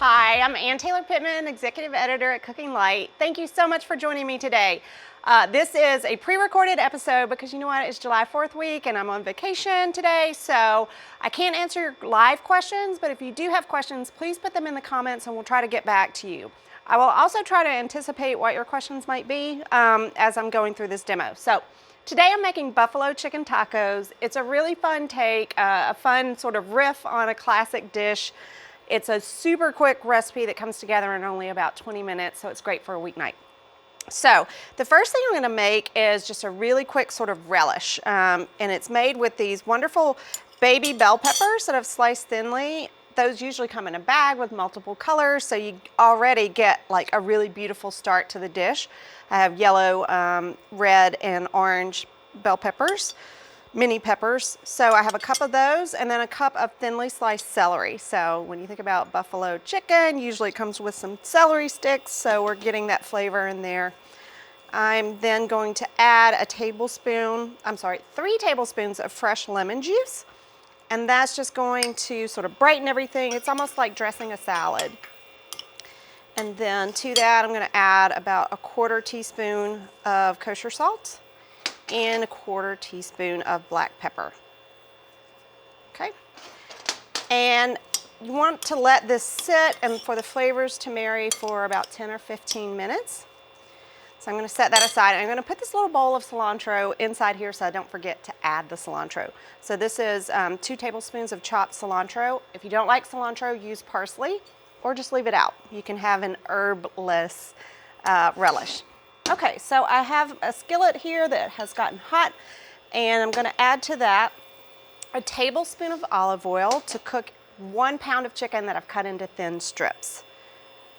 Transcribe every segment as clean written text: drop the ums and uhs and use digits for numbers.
Hi, I'm Ann Taylor Pittman, Executive Editor at Cooking Light. Thank you so much for joining me today. This is a pre-recorded episode because you know what, it's July 4th week and I'm on vacation today, so I can't answer your live questions, but if you do have questions, please put them in the comments and we'll try to get back to you. I will also try to anticipate what your questions might be as I'm going through this demo. So today I'm making buffalo chicken tacos. It's a really fun take, a fun sort of riff on a classic dish. It's a super quick recipe that comes together in only about 20 minutes, so it's great for a weeknight. So the first thing I'm going to make is just a really quick sort of relish, and it's made with these wonderful baby bell peppers that I've sliced thinly. Those usually come in a bag with multiple colors, so you already get like a really beautiful start to the dish. I have yellow, red, and orange bell peppers. Mini peppers. So I have a cup of those and then a cup of thinly sliced celery. So when you think about buffalo chicken, usually it comes with some celery sticks, so we're getting that flavor in there. I'm then going to add 3 tablespoons of fresh lemon juice, and that's just going to sort of brighten everything. It's almost like dressing a salad. And then to that I'm going to add about 1/4 teaspoon of kosher salt and 1/4 teaspoon of black pepper. Okay, and you want to let this sit and for the flavors to marry for about 10 or 15 minutes. So I'm going to set that aside. I'm going to put this little bowl of cilantro inside here so I don't forget to add the cilantro. So this is 2 tablespoons of chopped cilantro. If you don't like cilantro, use parsley or just leave it out. You can have an herbless relish. Okay, so I have a skillet here that has gotten hot, and I'm going to add to that a tablespoon of olive oil to cook 1 pound of chicken that I've cut into thin strips.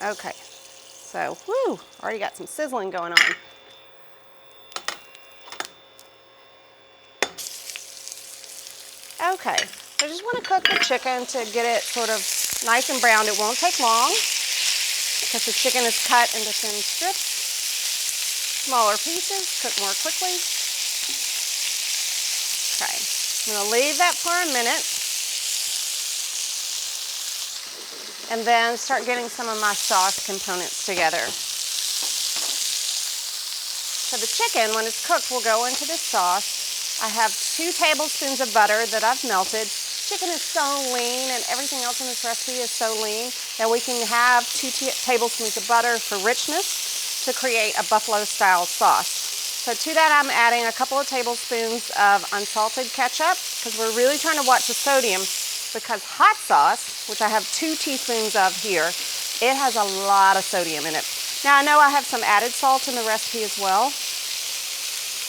Okay, so whoo, already got some sizzling going on. Okay, so I just want to cook the chicken to get it sort of nice and browned. It won't take long because the chicken is cut into thin strips. Smaller pieces, cook more quickly. Okay, I'm going to leave that for a minute and then start getting some of my sauce components together. So the chicken, when it's cooked, will go into this sauce. I have 2 tablespoons of butter that I've melted. Chicken is so lean and everything else in this recipe is so lean that we can have 2 tablespoons of butter for richness to create a buffalo style sauce. So to that I'm adding a couple of tablespoons of unsalted ketchup because we're really trying to watch the sodium, because hot sauce, which I have 2 teaspoons of here, it has a lot of sodium in it. Now I know I have some added salt in the recipe as well,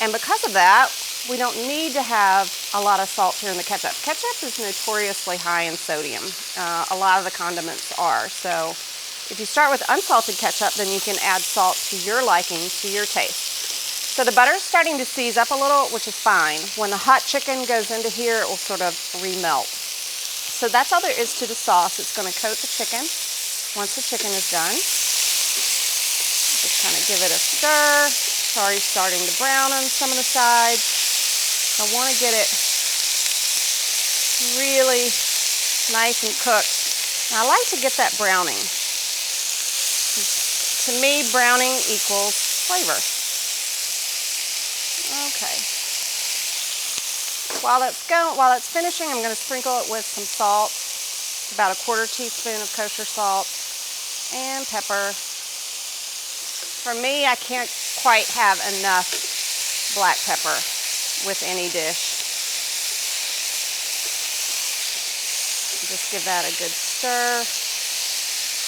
and because of that we don't need to have a lot of salt here in the ketchup. Ketchup is notoriously high in sodium. A lot of the condiments are. So if you start with unsalted ketchup, then you can add salt to your liking, to your taste. So the butter is starting to seize up a little, which is fine. When the hot chicken goes into here, it will sort of remelt. So that's all there is to the sauce. It's going to coat the chicken once the chicken is done. Just kind of give it a stir. It's already starting to brown on some of the sides. I want to get it really nice and cooked. Now, I like to get that browning. To me, browning equals flavor. Okay. While it's finishing, I'm going to sprinkle it with some salt, about 1/4 teaspoon of kosher salt, and pepper. For me, I can't quite have enough black pepper with any dish. Just give that a good stir.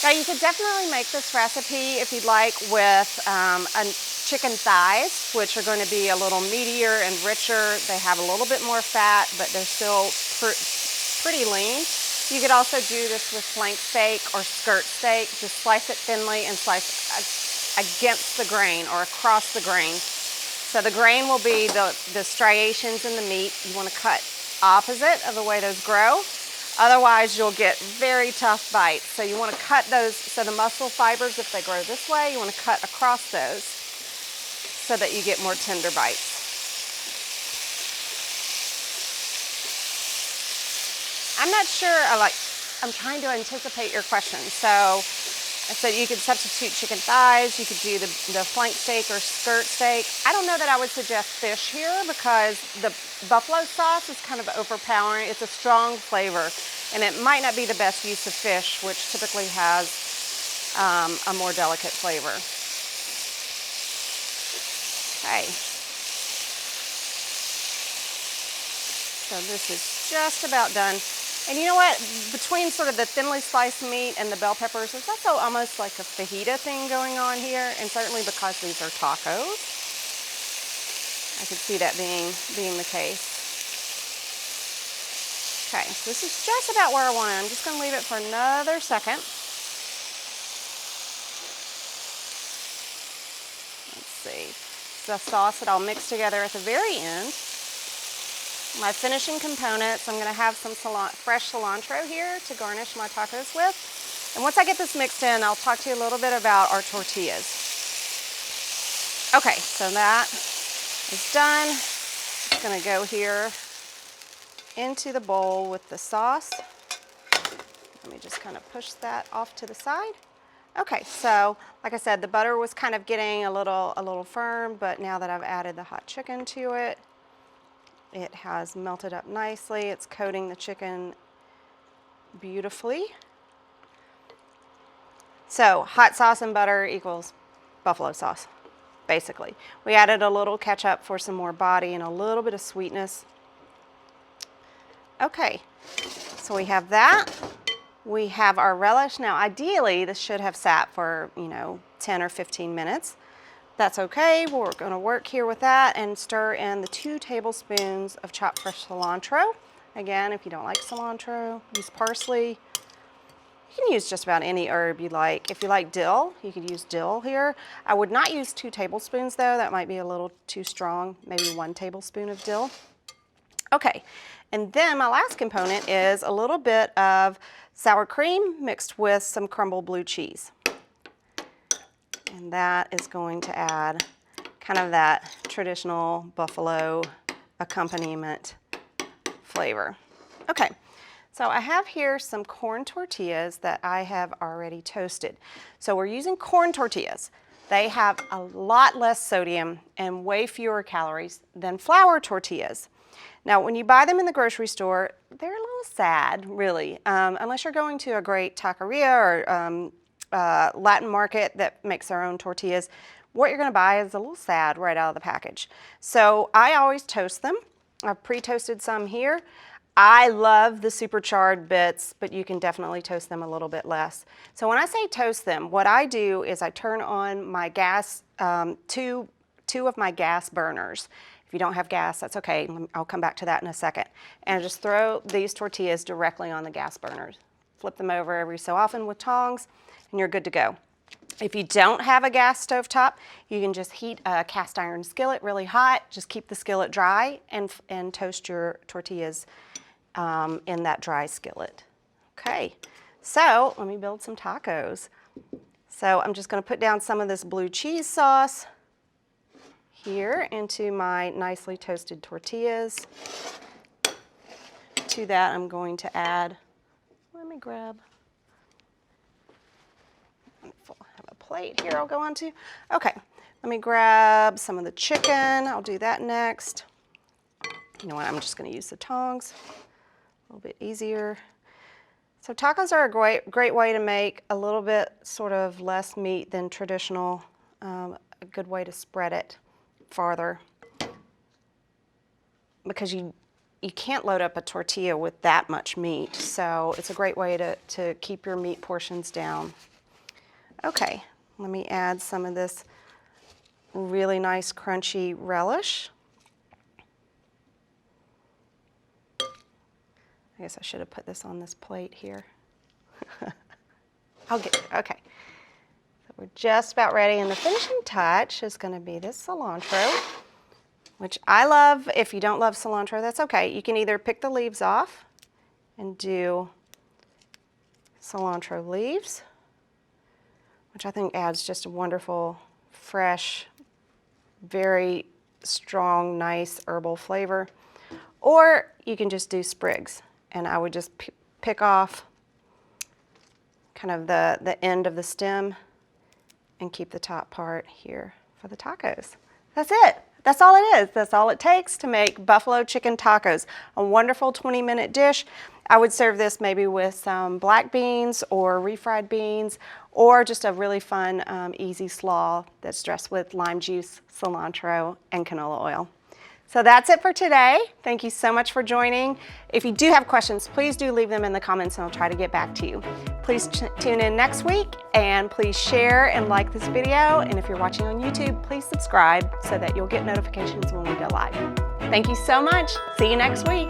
Now you could definitely make this recipe, if you'd like, with chicken thighs, which are going to be a little meatier and richer. They have a little bit more fat, but they're still pretty lean. You could also do this with flank steak or skirt steak. Just slice it thinly and slice against the grain or across the grain. So the grain will be the striations in the meat. You want to cut opposite of the way those grow. Otherwise, you'll get very tough bites. So you want to cut those, so the muscle fibers, if they grow this way, you want to cut across those so that you get more tender bites. I'm not sure, I'm trying to anticipate your questions. So I said you could substitute chicken thighs, you could do the flank steak or skirt steak. I don't know that I would suggest fish here because the buffalo sauce is kind of overpowering. It's a strong flavor, and it might not be the best use of fish, which typically has a more delicate flavor. Okay. So this is just about done. And you know what? Between sort of the thinly sliced meat and the bell peppers, there's also almost like a fajita thing going on here. And certainly because these are tacos, I could see that being the case. Okay, so this is just about where I want it. I'm just going to leave it for another second. Let's see. The sauce that I'll mix together at the very end. My finishing components, I'm going to have some fresh cilantro here to garnish my tacos with. And once I get this mixed in, I'll talk to you a little bit about our tortillas. Okay, so that is done. It's going to go here into the bowl with the sauce. Let me just kind of push that off to the side. Okay, so like I said, the butter was kind of getting a little firm, but now that I've added the hot chicken to it, it has melted up nicely. It's coating the chicken beautifully. So hot sauce and butter equals buffalo sauce, basically. We added a little ketchup for some more body and a little bit of sweetness. Okay, so we have that. We have our relish. Now, ideally, this should have sat for, 10 or 15 minutes. That's okay. We're going to work here with that and stir in the 2 tablespoons of chopped fresh cilantro. Again, if you don't like cilantro, use parsley. You can use just about any herb you like. If you like dill, you could use dill here. I would not use 2 tablespoons though. That might be a little too strong. Maybe 1 tablespoon of dill. Okay, and then my last component is a little bit of sour cream mixed with some crumbled blue cheese. And that is going to add kind of that traditional buffalo accompaniment flavor. Okay, so I have here some corn tortillas that I have already toasted. So we're using corn tortillas. They have a lot less sodium and way fewer calories than flour tortillas. Now, when you buy them in the grocery store, they're a little sad, really, unless you're going to a great taqueria or Latin market that makes their own tortillas. What you're going to buy is a little sad right out of the package. So I always toast them. I've pre-toasted some here. I love the supercharged bits, but you can definitely toast them a little bit less. So when I say toast them, what I do is I turn on my gas, two of my gas burners. If you don't have gas, that's okay. I'll come back to that in a second. And just throw these tortillas directly on the gas burners. Flip them over every so often with tongs, and you're good to go. If you don't have a gas stove top, you can just heat a cast iron skillet really hot. Just keep the skillet dry and toast your tortillas in that dry skillet. Okay, so let me build some tacos. So I'm just going to put down some of this blue cheese sauce here into my nicely toasted tortillas. To that, I'm going to add, let me grab, I have a plate here I'll go on to. Okay, let me grab some of the chicken. I'll do that next. You know what, I'm just going to use the tongs. A little bit easier. So tacos are a great way to make a little bit sort of less meat than traditional. A good way to spread it farther, because you can't load up a tortilla with that much meat, so it's a great way to keep your meat portions down. Okay, let me add some of this really nice crunchy relish. I guess I should have put this on this plate here. I'll get it, okay. So we're just about ready, and the finishing touch is going to be this cilantro, which I love. If you don't love cilantro, that's okay. You can either pick the leaves off and do cilantro leaves, which I think adds just a wonderful, fresh, very strong, nice herbal flavor. Or you can just do sprigs, and I would just pick off kind of the end of the stem and keep the top part here for the tacos. That's it. That's all it is. That's all it takes to make buffalo chicken tacos. A wonderful 20-minute dish. I would serve this maybe with some black beans or refried beans, or just a really fun, easy slaw that's dressed with lime juice, cilantro, and canola oil. So that's it for today. Thank you so much for joining. If you do have questions, please do leave them in the comments and I'll try to get back to you. Please tune in next week, and please share and like this video. And if you're watching on YouTube, please subscribe so that you'll get notifications when we go live. Thank you so much. See you next week.